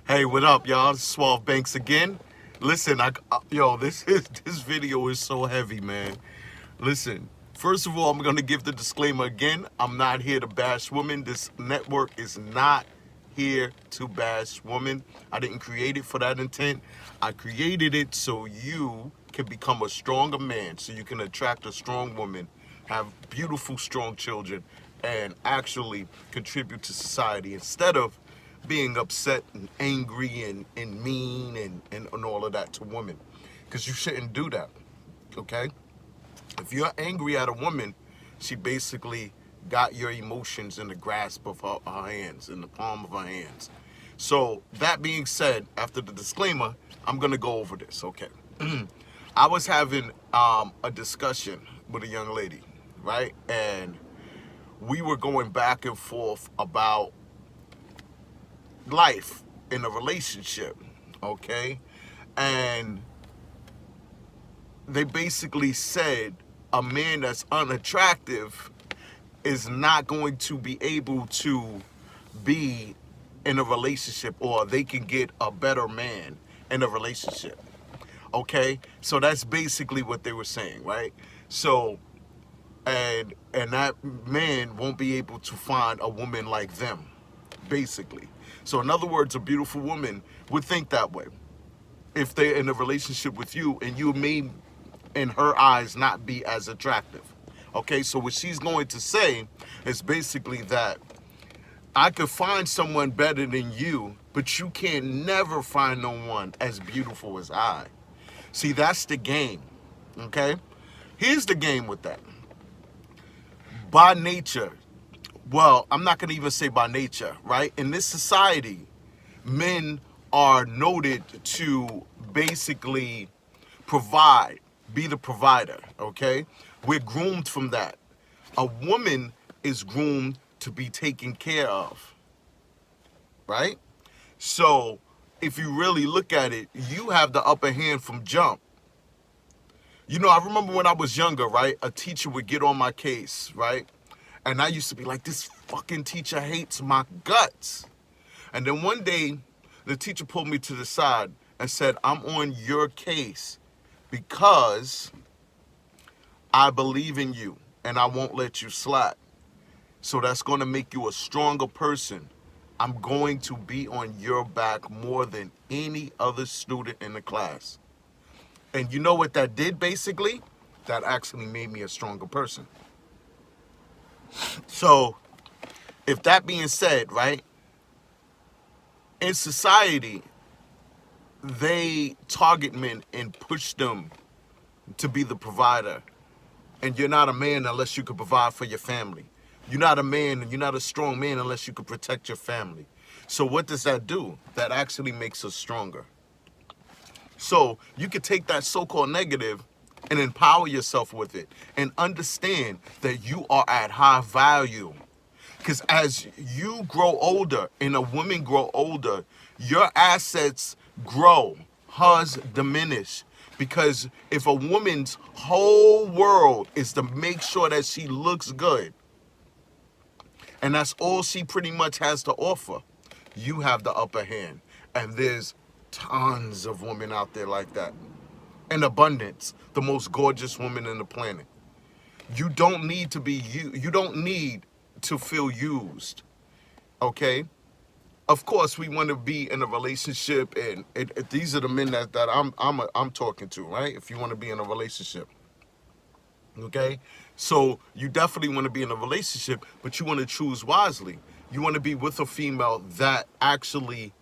Hey, what up, y'all? This is Suave Banks again. Listen, this video is so heavy, man. Listen, first of all, I'm gonna give the disclaimer again. I'm not here to bash women. This network is not here to bash women. I didn't create it for that intent. I created it so you can become a stronger man, so you can attract a strong woman, have beautiful, strong children, and actually contribute to society instead of being upset and angry and mean and all of that to women. Because you shouldn't do that, okay? If you're angry at a woman, she basically got your emotions in the grasp of her hands, in the palm of her hands. So that being said, after the disclaimer, I'm gonna go over this, okay? I was having a discussion with a young lady, right? And we were going back and forth about life in a relationship, okay? And they basically said a man that's unattractive is not going to be able to be in a relationship, or they can get a better man in a relationship. Okay? So that's basically what they were saying, right? So and that man won't be able to find a woman like them, basically. So in other words, a beautiful woman would think that way if they're in a relationship with you, and you may in her eyes not be as attractive. Okay, so what she's going to say is basically that I could find someone better than you, but you can never find no one as beautiful as I. See, that's the game. Okay, here's the game with that. By nature, well, I'm not going to even say by nature, right? In this society, men are noted to basically provide, be the provider, okay? We're groomed from that. A woman is groomed to be taken care of, right? So if you really look at it, you have the upper hand from jump. You know, I remember when I was younger, right? A teacher would get on my case, right? And I used to be like, this fucking teacher hates my guts. And then one day, the teacher pulled me to the side and said, I'm on your case because I believe in you and I won't let you slide. So that's going to make you a stronger person. I'm going to be on your back more than any other student in the class. And you know what that did basically? That actually made me a stronger person. So, if that being said, right, in society, they target men and push them to be the provider. And you're not a man unless you can provide for your family. You're not a man and you're not a strong man unless you can protect your family. So what does that do? That actually makes us stronger. So you could take that so-called negative and empower yourself with it and understand that you are at high value. Because as you grow older and a woman grow older, your assets grow, hers diminish. Because if a woman's whole world is to make sure that she looks good, and that's all she pretty much has to offer, you have the upper hand. And there's tons of women out there like that. In abundance, the most gorgeous woman in the planet. You don't need to be you don't need to feel used. Okay? Of course, we want to be in a relationship, and these are the men that I'm talking to, right? If you want to be in a relationship, okay? So you definitely want to be in a relationship, but you want to choose wisely. You want to be with a female that actually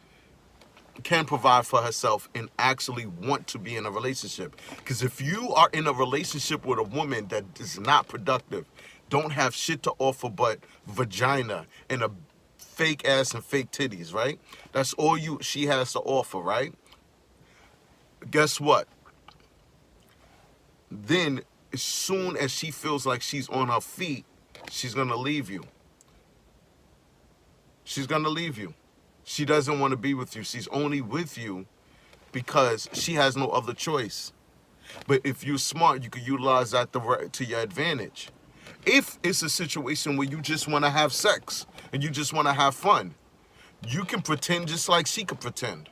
can provide for herself and actually want to be in a relationship. Because if you are in a relationship with a woman that is not productive, don't have shit to offer but vagina and a fake ass and fake titties, right? That's all she has to offer, right? Guess what? Then as soon as she feels like she's on her feet, she's gonna leave you. She's gonna leave you. She doesn't want to be with you. She's only with you because she has no other choice. But if you're smart, you can utilize that to your advantage. If it's a situation where you just want to have sex and you just want to have fun, You can pretend just like she could pretend.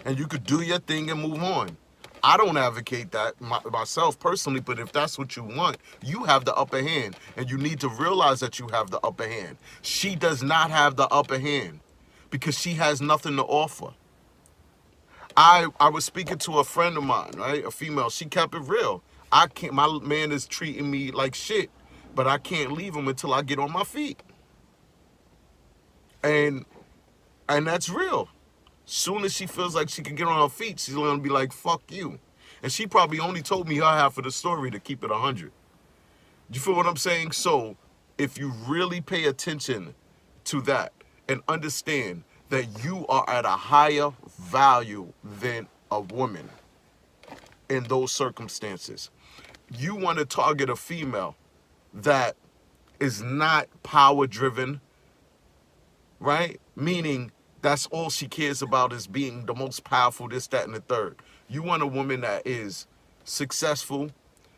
And you could do your thing and move on. I don't advocate that myself personally, but if that's what you want, you have the upper hand. And you need to realize that you have the upper hand. She does not have the upper hand because she has nothing to offer. I was speaking to a friend of mine, right? A female. She kept it real. I can't, my man is treating me like shit, but I can't leave him until I get on my feet. And that's real. Soon as she feels like she can get on her feet, she's gonna be like, fuck you. And she probably only told me her half of the story to keep it 100. You feel what I'm saying? So if you really pay attention to that and understand that you are at a higher value than a woman in those circumstances, you want to target a female that is not power driven, right? Meaning that's all she cares about is being the most powerful, this, that, and the third. You want a woman that is successful.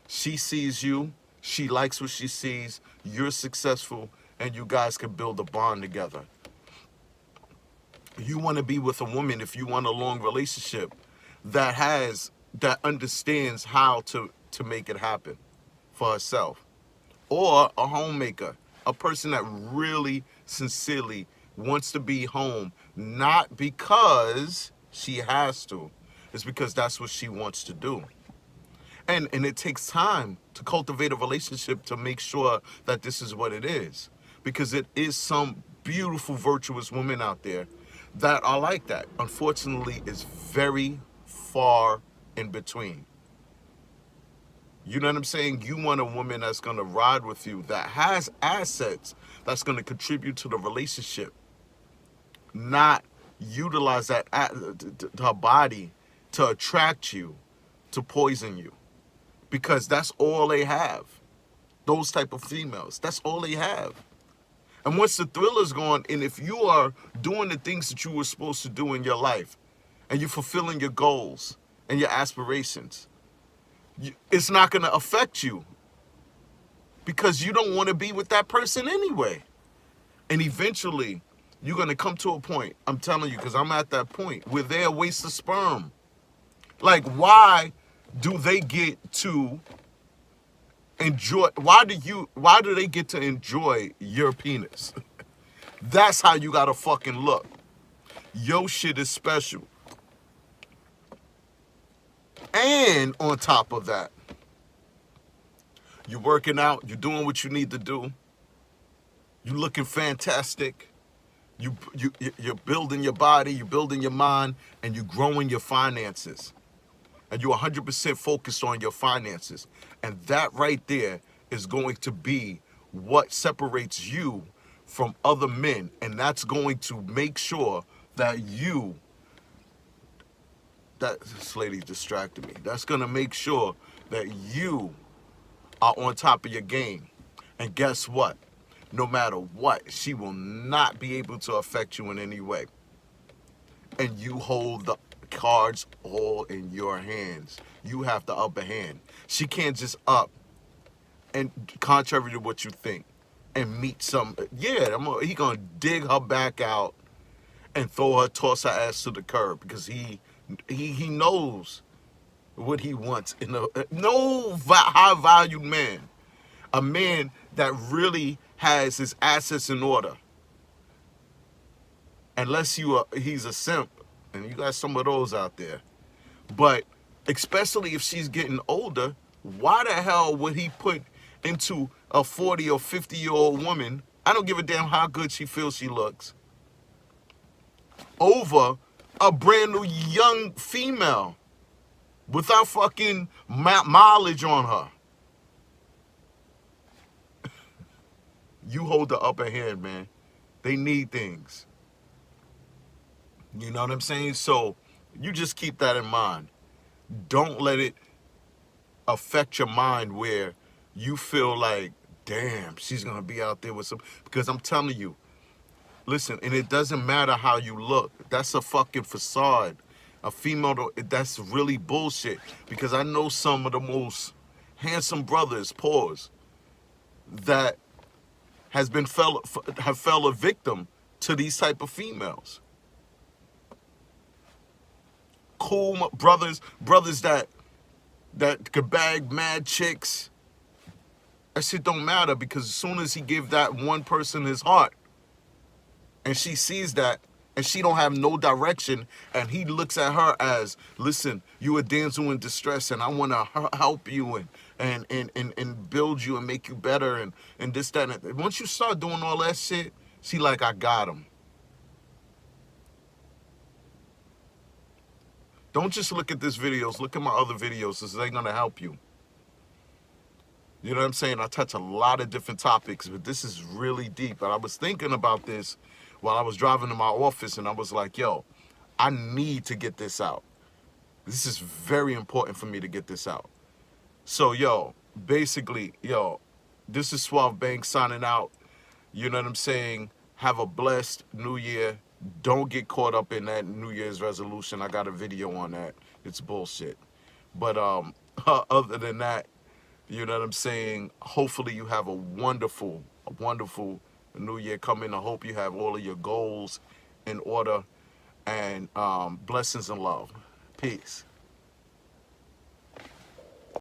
She sees you. She likes what she sees. You're successful, and you guys can build a bond together. You want to be with a woman, if you want a long relationship, that understands how to make it happen for herself. Or a homemaker, a person that really sincerely wants to be home, not because she has to, it's because that's what she wants to do. And it takes time to cultivate a relationship to make sure that this is what it is. Because it is some beautiful, virtuous women out there that are like that. Unfortunately, it's very far in between. You know what I'm saying? You want a woman that's going to ride with you, that has assets, that's going to contribute to the relationship. Not utilize that her body to attract you, to poison you. Because that's all they have. Those type of females. That's all they have. And once the thriller's gone, and if you are doing the things that you were supposed to do in your life, and you're fulfilling your goals and your aspirations, it's not going to affect you. Because you don't want to be with that person anyway. And eventually, you're going to come to a point, I'm telling you, because I'm at that point, where they're a waste of sperm. Like, why do they get to enjoy, why do they get to enjoy your penis? That's how you gotta fucking look. Your shit is special. And on top of that, you're working out, you're doing what you need to do, you're looking fantastic, you're building your body, you're building your mind, and you're growing your finances. And you're 100% focused on your finances. And that right there is going to be what separates you from other men. And that's going to make sure that this lady distracted me. That's going to make sure that you are on top of your game. And guess what? No matter what, she will not be able to affect you in any way. And you hold the cards all in your hands. You have the upper hand. She can't just up and, contrary to what you think, and meet some, he gonna dig her back out and toss her ass to the curb, because he knows what he wants in high valued man, a man that really has his assets in order. Unless he's a simp. And you got some of those out there. But especially if she's getting older, why the hell would he put into a 40 or 50-year-old woman, I don't give a damn how good she feels she looks, over a brand new young female without fucking mileage on her? You hold the upper hand, man. They need things. You know what I'm saying? So you just keep that in mind. Don't let it affect your mind where you feel like, damn, she's going to be out there with some... Because I'm telling you, listen, and it doesn't matter how you look. That's a fucking facade. A female, that's really bullshit. Because I know some of the most handsome brothers, that have fell a victim to these type of females. Cool brothers that could bag mad chicks. That shit don't matter, because as soon as he give that one person his heart, and she sees that, and she don't have no direction, and he looks at her as, listen, you a damsel in distress, and I want to help you and build you and make you better, and this, that, and once you start doing all that shit, she like, I got him. Don't just look at this videos, look at my other videos, because they're going to help you. You know what I'm saying? I touch a lot of different topics, but this is really deep. And I was thinking about this while I was driving to my office, and I was like, yo, I need to get this out. This is very important for me to get this out. So, yo, basically, yo, this is Suave Banks signing out. You know what I'm saying? Have a blessed New Year. Don't get caught up in that New Year's resolution. I got a video on that. It's bullshit. But other than that, you know what I'm saying? Hopefully you have a wonderful New Year coming. I hope you have all of your goals in order, and blessings and love. Peace.